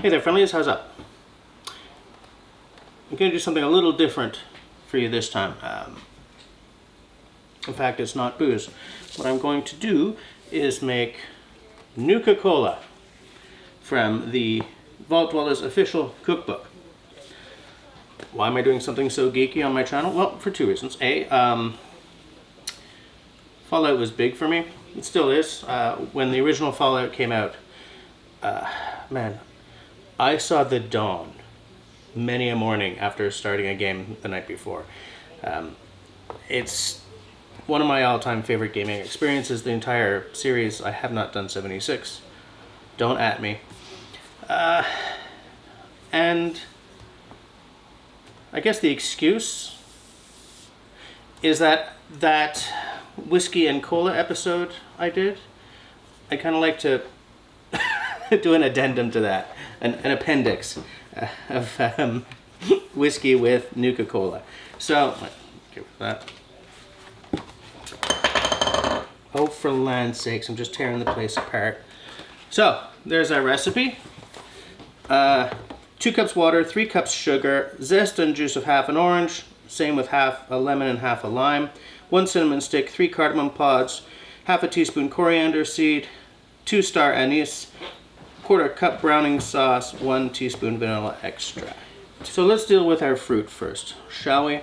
Hey there, friendlies, how's up? I'm going to do something a little different for you this time. In fact, it's not booze. What I'm going to do is make Nuka Cola from the Vault Dwellers official cookbook. Why am I doing something so geeky on my channel? Well, for two reasons. A, Fallout was big for me. It still is. When the original Fallout came out, man, I saw the dawn many a morning after starting a game the night before. It's one of my all-time favorite gaming experiences. The entire series. I have not done 76. Don't at me. And I guess the excuse is that whiskey and cola episode I did, I kind of like to do an addendum to that, an appendix of whiskey with Nuka Cola. So, okay with that. Oh, for land's sakes, I'm just tearing the place apart. So, there's our recipe. 2 cups water, 3 cups sugar, zest and juice of half an orange, same with half a lemon and half a lime, 1 cinnamon stick, 3 cardamom pods, half a teaspoon coriander seed, 2 star anise, 1/4 cup browning sauce, 1 teaspoon vanilla extract. So let's deal with our fruit first, shall we?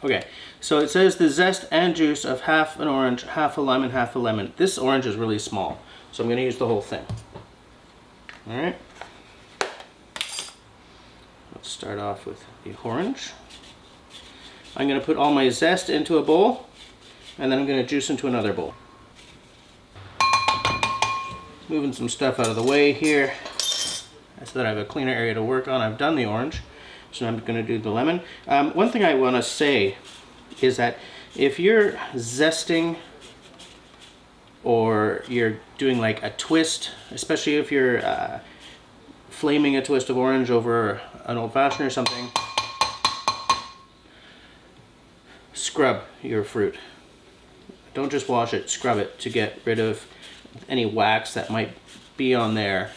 Okay, so it says the zest and juice of half an orange, half a lime, and half a lemon. This orange is really small, so I'm going to use the whole thing. All right. Let's start off with the orange. I'm going to put all my zest into a bowl, and then I'm going to juice into another bowl. Moving some stuff out of the way here so that I have a cleaner area to work on. I've done the orange, so I'm going to do the lemon. One thing I want to say is that if you're zesting or you're doing like a twist, especially if you're flaming a twist of orange over an old-fashioned or something, scrub your fruit. Don't just wash it, scrub it to get rid of any wax that might be on there,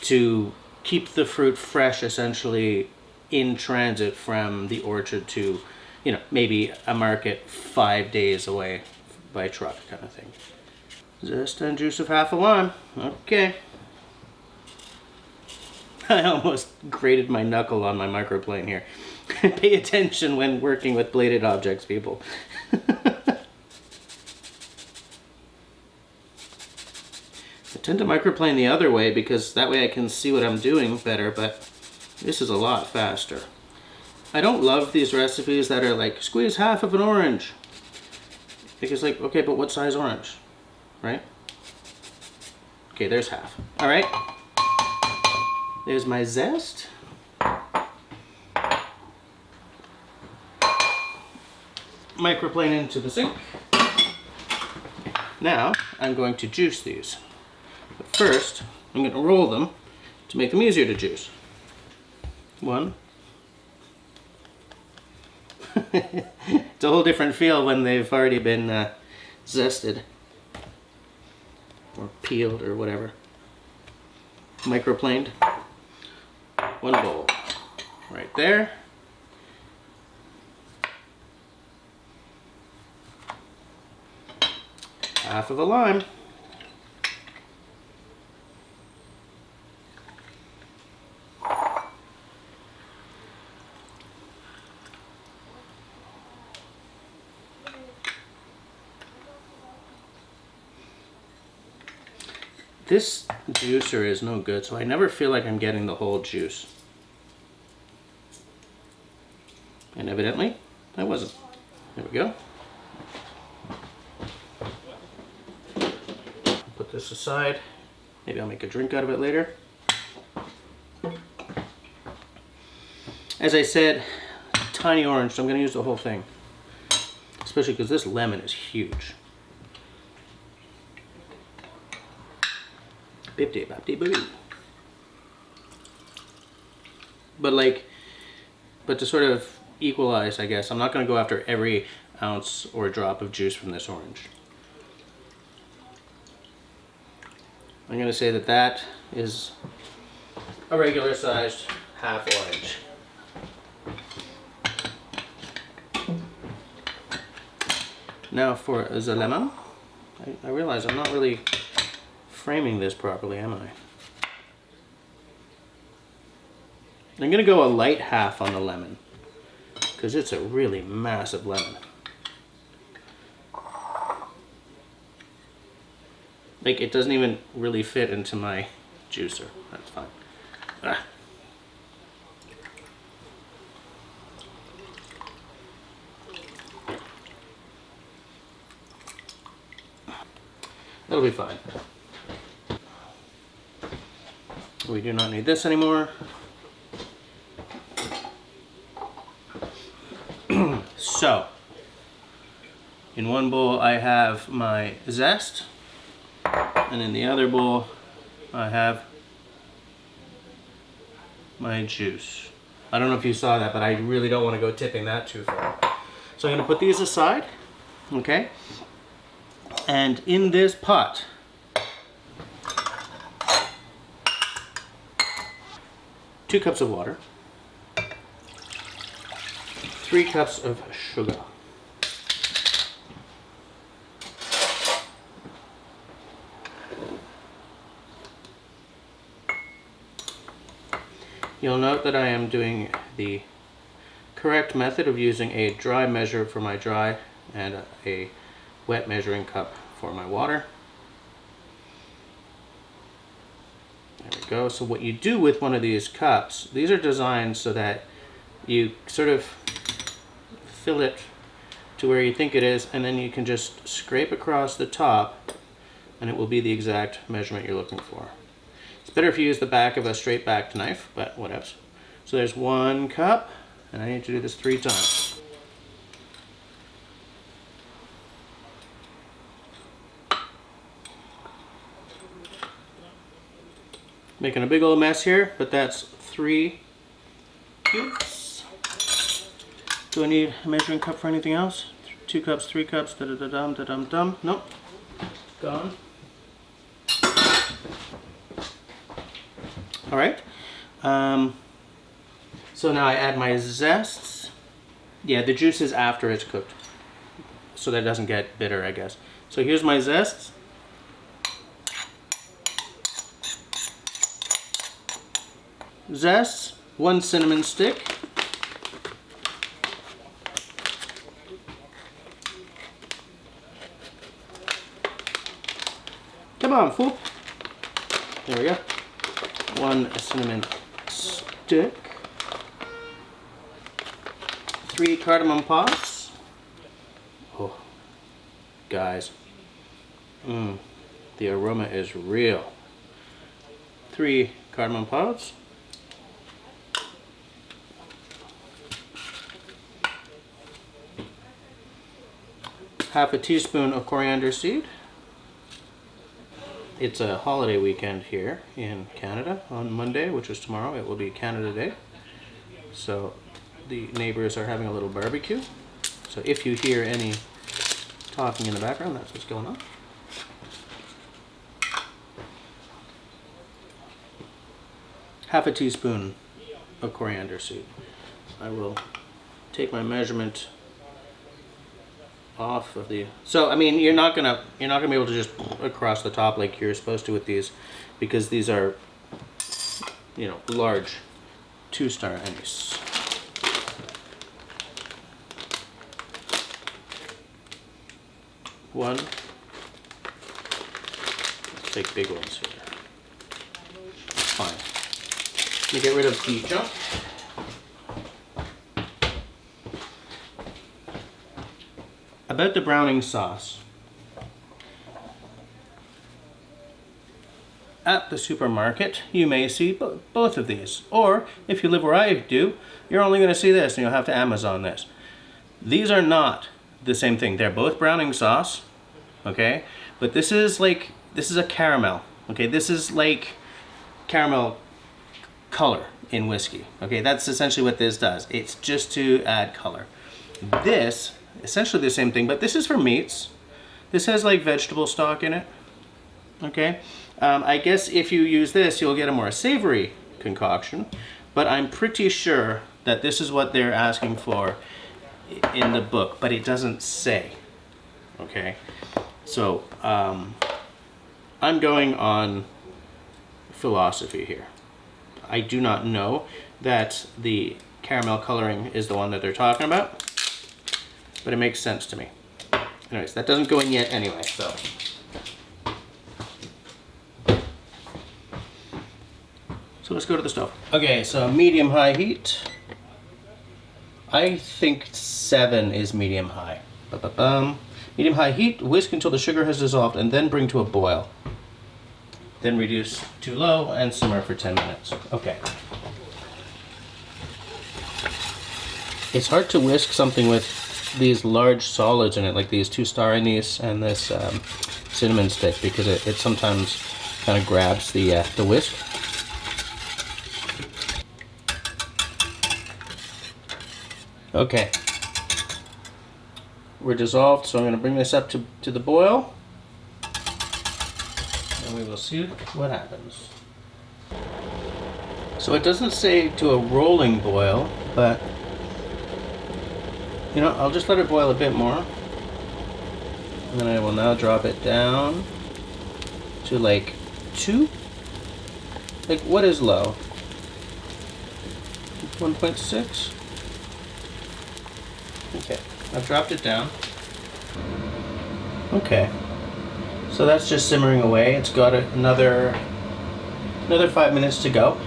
to keep the fruit fresh, essentially in transit from the orchard to, you know, maybe a market 5 days away by truck kind of thing. Zest and juice of half a lime. Okay. I almost grated my knuckle on my microplane here. Pay attention when working with bladed objects, people. I tend to microplane the other way because that way I can see what I'm doing better, but this is a lot faster. I don't love these recipes that are like, squeeze half of an orange. Because like, okay, but what size orange? Right? Okay, there's half. All right. There's my zest. Microplane into the sink. Now, I'm going to juice these. But first, I'm going to roll them to make them easier to juice. 1. It's a whole different feel when they've already been zested. Or peeled or whatever. Microplaned. 1 bowl. Right there. Half of a lime. This juicer is no good, so I never feel like I'm getting the whole juice. And evidently, I wasn't. There we go. Put this aside. Maybe I'll make a drink out of it later. As I said, tiny orange, so I'm going to use the whole thing. Especially because this lemon is huge. Bip-de-bop-de-boo. But to sort of equalize, I guess, I'm not going to go after every ounce or drop of juice from this orange. I'm going to say that that is a regular sized half orange. Now for the lemon. I realize I'm not really framing this properly, am I? I'm going to go a light half on the lemon because it's a really massive lemon. Like, it doesn't even really fit into my juicer. That's fine. Ah. That'll be fine. We do not need this anymore. So, in one bowl I have my zest, and in the other bowl I have my juice. I don't know if you saw that, but I really don't want to go tipping that too far. So I'm going to put these aside, okay? And in this pot, two cups of water, 3 cups of sugar, you'll note that I am doing the correct method of using a dry measure for my dry and a wet measuring cup for my water. There we go. So what you do with one of these cups, these are designed so that you sort of fill it to where you think it is, and then you can just scrape across the top and it will be the exact measurement you're looking for. It's better if you use the back of a straight backed knife, but whatever. So there's 1 cup, and I need to do this 3 times. Making a big old mess here, but that's 3 cubes. Do I need a measuring cup for anything else? 2 cups, 3 cups, da-da-da-dum, da-dum-dum. Nope. Gone. All right. So now I add my zests. Yeah, the juice is after it's cooked, so that it doesn't get bitter, I guess. So here's my zests. Zests, 1 cinnamon stick. Come on, fool. There we go. 1 cinnamon stick. 3 cardamom pods. Oh, guys. The aroma is real. 3 cardamom pods. Half a teaspoon of coriander seed. It's a holiday weekend here in Canada. On Monday, which is tomorrow, it will be Canada Day. So the neighbors are having a little barbecue. So if you hear any talking in the background, that's what's going on. Half a teaspoon of coriander seed. I will take my measurement off of the, so I mean you're not gonna be able to just across the top like you're supposed to with these, because these are, you know, large 2-star anise. One. Let's take big ones here. Fine. Let me get rid of the junk. About the browning sauce. At the supermarket, you may see both of these. Or, if you live where I do, you're only going to see this and you'll have to Amazon this. These are not the same thing. They're both browning sauce, okay? But this is a caramel, okay? This is like caramel color in whiskey, okay? That's essentially what this does. It's just to add color. This, essentially the same thing, but this is for meats. This has like vegetable stock in it, okay? I guess if you use this, you'll get a more savory concoction, but I'm pretty sure that this is what they're asking for in the book, but it doesn't say. Okay, so I'm going on philosophy here. I do not know that the caramel coloring is the one that they're talking about, but it makes sense to me. Anyways, that doesn't go in yet anyway, so. So let's go to the stove. Okay, so medium-high heat. I think 7 is medium-high. Medium-high heat, whisk until the sugar has dissolved, and then bring to a boil. Then reduce to low and simmer for 10 minutes. Okay. It's hard to whisk something with these large solids in it, like these 2 star anise and this cinnamon stick, because it sometimes kind of grabs the whisk. Okay, we're dissolved, so I'm going to bring this up to the boil, and we will see what happens. So it doesn't say to a rolling boil, but you know, I'll just let it boil a bit more, and then I will now drop it down to like 2. Like, what is low? 1.6? Okay, I've dropped it down. Okay, so that's just simmering away. It's got another 5 minutes to go.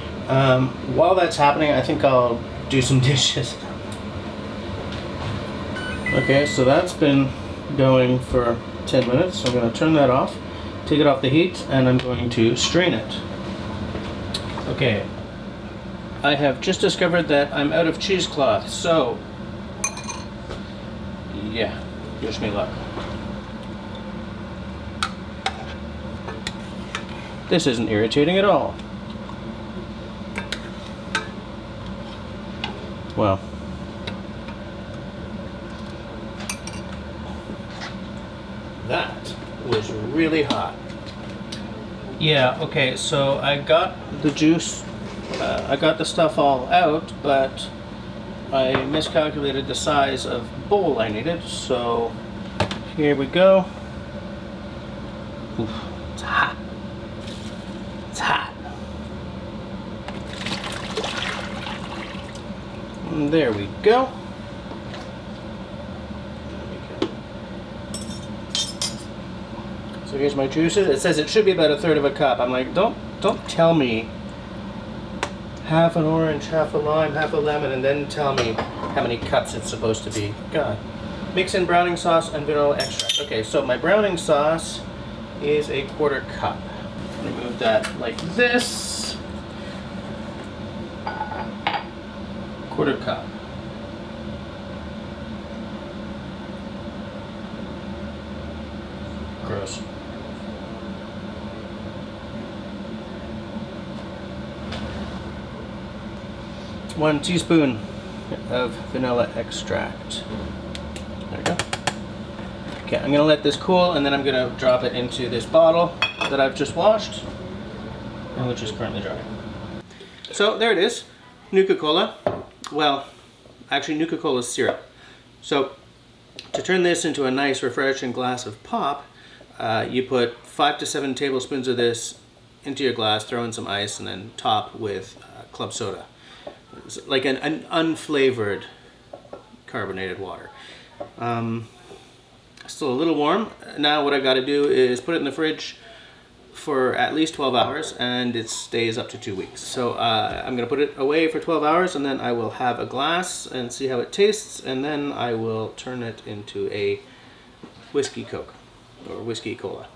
While that's happening, I think I'll do some dishes. Okay, so that's been going for 10 minutes. So I'm going to turn that off, take it off the heat, and I'm going to strain it. Okay, I have just discovered that I'm out of cheesecloth, so yeah, wish me luck. This isn't irritating at all. Well, that was really hot. Yeah, okay, so I got the juice, I got the stuff all out, but I miscalculated the size of bowl I needed, so here we go. Oof, it's hot. It's hot. And there we go. So here's my juices. It says it should be about 1/3 of a cup. I'm like, don't tell me half an orange, half a lime, half a lemon, and then tell me how many cups it's supposed to be. God. Mix in browning sauce and vanilla extract. Okay, so my browning sauce is 1/4 cup. Remove that like this. 1/4 cup. Gross. One teaspoon of vanilla extract. There we go. Okay, I'm gonna let this cool, and then I'm gonna drop it into this bottle that I've just washed, and which is currently dry. So there it is, Nuka Cola. Well, actually Nuka Cola syrup. So to turn this into a nice refreshing glass of pop, you put 5 to 7 tablespoons of this into your glass, throw in some ice, and then top with club soda. It's like an unflavored carbonated water. Still a little warm. Now what I got to do is put it in the fridge for at least 12 hours, and it stays up to 2 weeks. So I'm going to put it away for 12 hours, and then I will have a glass and see how it tastes, and then I will turn it into a whiskey Coke or whiskey cola.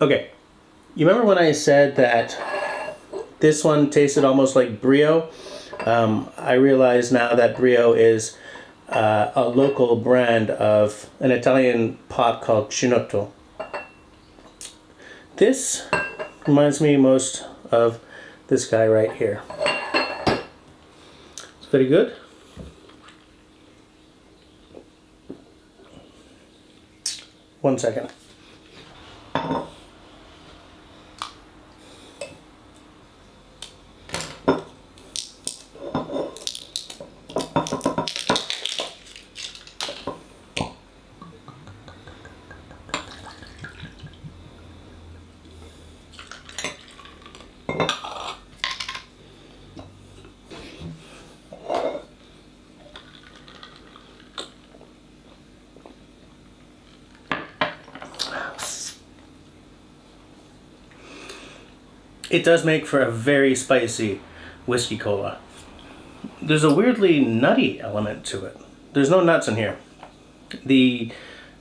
Okay, you remember when I said that this one tasted almost like Brio? I realize now that Brio is a local brand of an Italian pop called Chinotto. This reminds me most of this guy right here. It's very good. One second. It does make for a very spicy whiskey cola. There's a weirdly nutty element to it. There's no nuts in here. The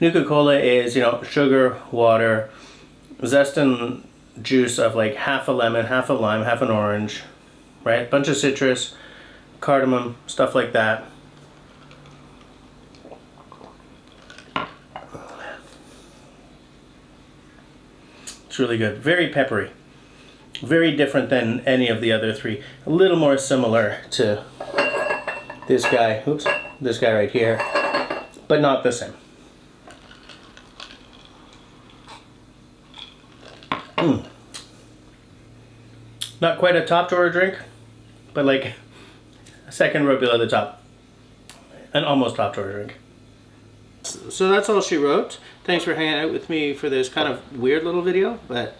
Nuka Cola is, sugar, water, zest and juice of like half a lemon, half a lime, half an orange, right? Bunch of citrus, cardamom, stuff like that. It's really good. Very peppery. Very different than any of the other three. A little more similar to this guy. Oops, this guy right here. But not the same. Not quite a top drawer drink, but like a second row below the top. An almost top drawer drink. So that's all she wrote. Thanks for hanging out with me for this kind of weird little video, but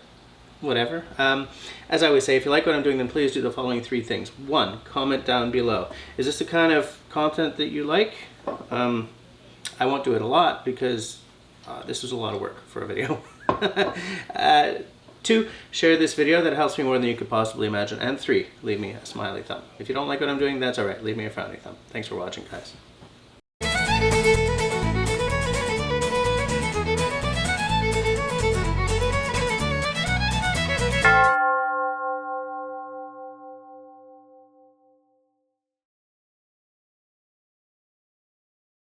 whatever. As I always say, if you like what I'm doing, then please do the following 3 things. 1, comment down below. Is this the kind of content that you like? I won't do it a lot because this is a lot of work for a video. 2, share this video. That helps me more than you could possibly imagine. And 3, leave me a smiley thumb. If you don't like what I'm doing, that's alright. Leave me a frowny thumb. Thanks for watching, guys.